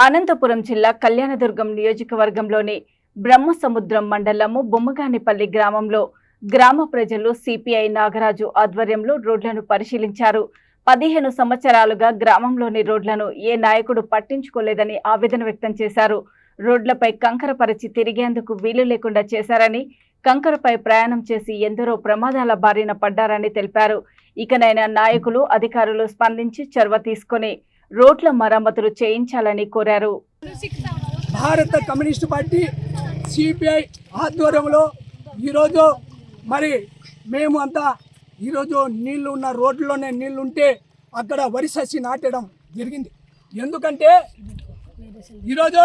అనంతపురం జిల్లా కళ్యాణదుర్గం నియోజకవర్గంలోని బ్రహ్మసముద్రం మండలము బొమ్మగానిపల్లి గ్రామంలో గ్రామ ప్రజలు సిపిఐ నాగరాజు ఆధ్వర్యంలో రోడ్లను పరిశీలించారు. 15 సంవత్సరాలుగా గ్రామంలోని రోడ్లను ఏ నాయకుడు పట్టించుకోలేదని ఆవేదన వ్యక్తం చేశారు. రోడ్లపై కంకర పరిచి తిరిగేందుకు వీలు లేకుండా చేశారని, కంకరపై ప్రయాణం చేసి ఎందరో ప్రమాదాల బారిన పడ్డారని తెలిపారు. ఇకనైనా నాయకులు, అధికారులు స్పందించి చొరవ తీసుకొని రోడ్ల మరమ్మతులు చేయించాలని కోరారు. భారత కమ్యూనిస్ట్ పార్టీ సిపిఐ ఆధ్వర్యంలో ఈరోజు మరి మేము అంతా ఈరోజు నీళ్లు ఉన్న రోడ్లోనే నీళ్లు ఉంటే అక్కడ వరి ససి నాటడం జరిగింది. ఎందుకంటే ఈరోజు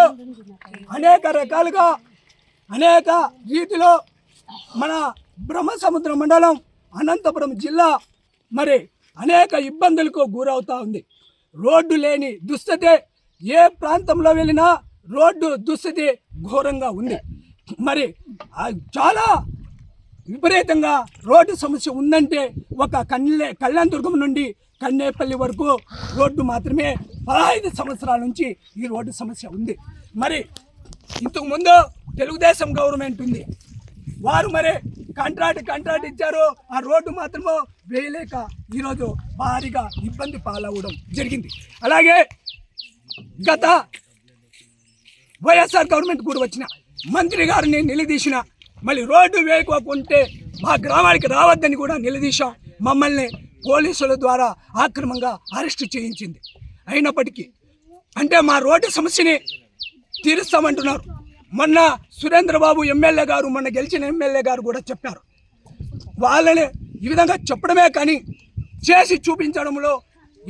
అనేక రకాలుగా అనేక రీతిలో మన బ్రహ్మసముద్రం మండలం అనంతపురం జిల్లా మరి అనేక ఇబ్బందులకు గురవుతూ ఉంది. రోడ్డు లేని దుస్థితి, ఏ ప్రాంతంలో వెళ్ళినా రోడ్డు దుస్థితి ఘోరంగా ఉంది. మరి చాలా విపరీతంగా రోడ్డు సమస్య ఉందంటే ఒక కళ్యాణదుర్గం నుండి కన్నేపల్లి వరకు రోడ్డు మాత్రమే 15 సంవత్సరాల నుంచి ఈ రోడ్డు సమస్య ఉంది. మరి ఇంతకుముందు తెలుగుదేశం గవర్నమెంట్ ఉంది, వారు మరి కాంట్రాక్ట్ ఇచ్చారు, ఆ రోడ్డు మాత్రమే వేయలేక ఈరోజు భారీగా ఇబ్బంది పాలవడం జరిగింది. అలాగే గత వైఎస్ఆర్ గవర్నమెంట్ కూడా వచ్చిన మంత్రి గారిని నిలదీసిన, మళ్ళీ రోడ్డు వేయకపోతే మా గ్రామానికి రావద్దని కూడా నిలదీశాం. మమ్మల్ని పోలీసుల ద్వారా ఆక్రమంగా అరెస్టు చేయించింది. అయినప్పటికీ అంటే మా రోడ్డు సమస్యని తీరుస్తామంటున్నారు. మొన్న సురేంద్రబాబు ఎమ్మెల్యే గారు, మొన్న గెలిచిన ఎమ్మెల్యే గారు కూడా చెప్పారు. వాళ్ళని ఈ విధంగా చెప్పడమే కానీ చేసి చూపించడంలో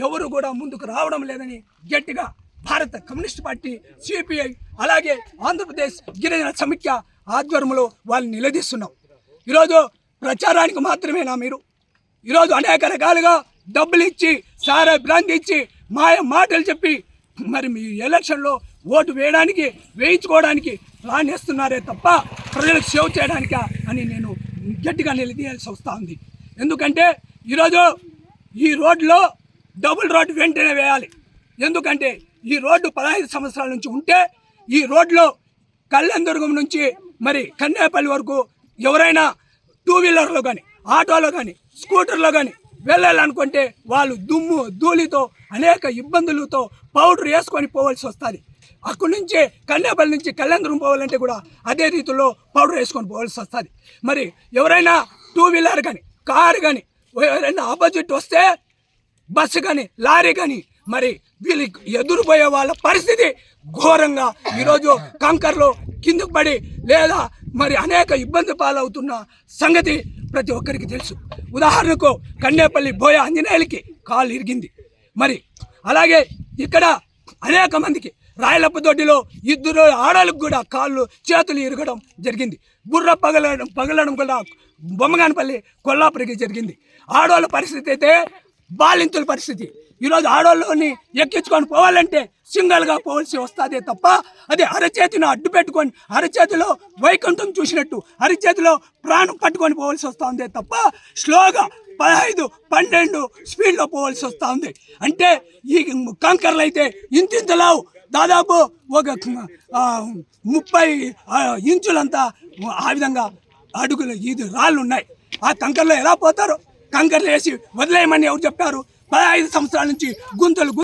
ఎవరు కూడా ముందుకు రావడం లేదని గట్టిగా భారత కమ్యూనిస్ట్ పార్టీ సిపిఐ అలాగే ఆంధ్రప్రదేశ్ గిరిజన సమైక్య ఆధ్వర్యంలో వాళ్ళని నిలదీస్తున్నాం. ఈరోజు ప్రచారానికి మాత్రమేనా మీరు? ఈరోజు అనేక రకాలుగా డబ్బులు ఇచ్చి, సారా బ్రాండ్ ఇచ్చి, మాయ మాటలు చెప్పి మరి మీ ఎలక్షన్లో ఓటు వేయించుకోవడానికి ప్లాన్ వేస్తున్నారే తప్ప ప్రజలకు సేవ చేయడానికా అని నేను గట్టిగా నిలదీయాల్సి వస్తూ ఉంది. ఎందుకంటే ఈరోజు ఈ రోడ్లో డబుల్ రోడ్డు వెంటనే వేయాలి. ఎందుకంటే ఈ రోడ్డు 15 సంవత్సరాల నుంచి ఉంటే ఈ రోడ్లో కళ్యాణదుర్గం నుంచి మరి కన్నేపల్లి వరకు ఎవరైనా 2 వీలర్లో కానీ, ఆటోలో కానీ, స్కూటర్లో కానీ వెళ్ళాలనుకుంటే వాళ్ళు దుమ్ము ధూళితో అనేక ఇబ్బందులతో పౌడర్ వేసుకొని పోవాల్సి వస్తుంది. అక్కడి నుంచి కన్నేపల్లి నుంచి కళ్యాణదుర్గం పోవాలంటే కూడా అదే రీతిలో పౌడర్ వేసుకొని పోవాల్సి వస్తుంది. మరి ఎవరైనా 2 వీలర్ కానీ, కారు కానీ ఎవరైనా ఆపోజిట్ వస్తే బస్సు కానీ, లారీ కానీ మరి వీళ్ళకి ఎదురుపోయే వాళ్ళ పరిస్థితి ఘోరంగా ఈరోజు కంకర్లో కిందకు పడి లేదా మరి అనేక ఇబ్బంది పాలవుతున్న సంగతి ప్రతి ఒక్కరికి తెలుసు. ఉదాహరణకు కన్నేపల్లి బోయ ఆంజనేయులకి కాలు ఇరిగింది. మరి అలాగే ఇక్కడ అనేక మందికి రాయలప్పదొడ్డిలో 2 ఆడవాళ్ళకు కూడా కాళ్ళు చేతులు ఇరగడం జరిగింది. బుర్ర పగలడం కూడా బొమ్మగానిపల్లి కొల్లాపురికి జరిగింది. ఆడవాళ్ళ పరిస్థితి అయితే బాలింతుల పరిస్థితి. ఈరోజు ఆడవాళ్ళని ఎక్కించుకొని పోవాలంటే సింగల్గా పోవాల్సి వస్తుంది తప్ప అదే అరచేతిని అడ్డు పెట్టుకొని అరచేతిలో వైకుంఠం చూసినట్టు అరచేతిలో ప్రాణం పట్టుకొని పోవాల్సి వస్తుంది తప్ప స్లోగా 15, 12 స్పీడ్లో పోవాల్సి వస్తూ ఉంది. అంటే ఈ కంకర్లు అయితే ఇంతింతలావు దాదాపు ఒక 30 ఇంచులంతా ఆ విధంగా అడుగులు ఇది రాళ్ళు ఉన్నాయి. ఆ కంకర్లో ఎలా పోతారు? కంకర్లు వేసి వదిలేయమని ఎవరు చెప్పారు? 15 సంవత్సరాల నుంచి గుంతలు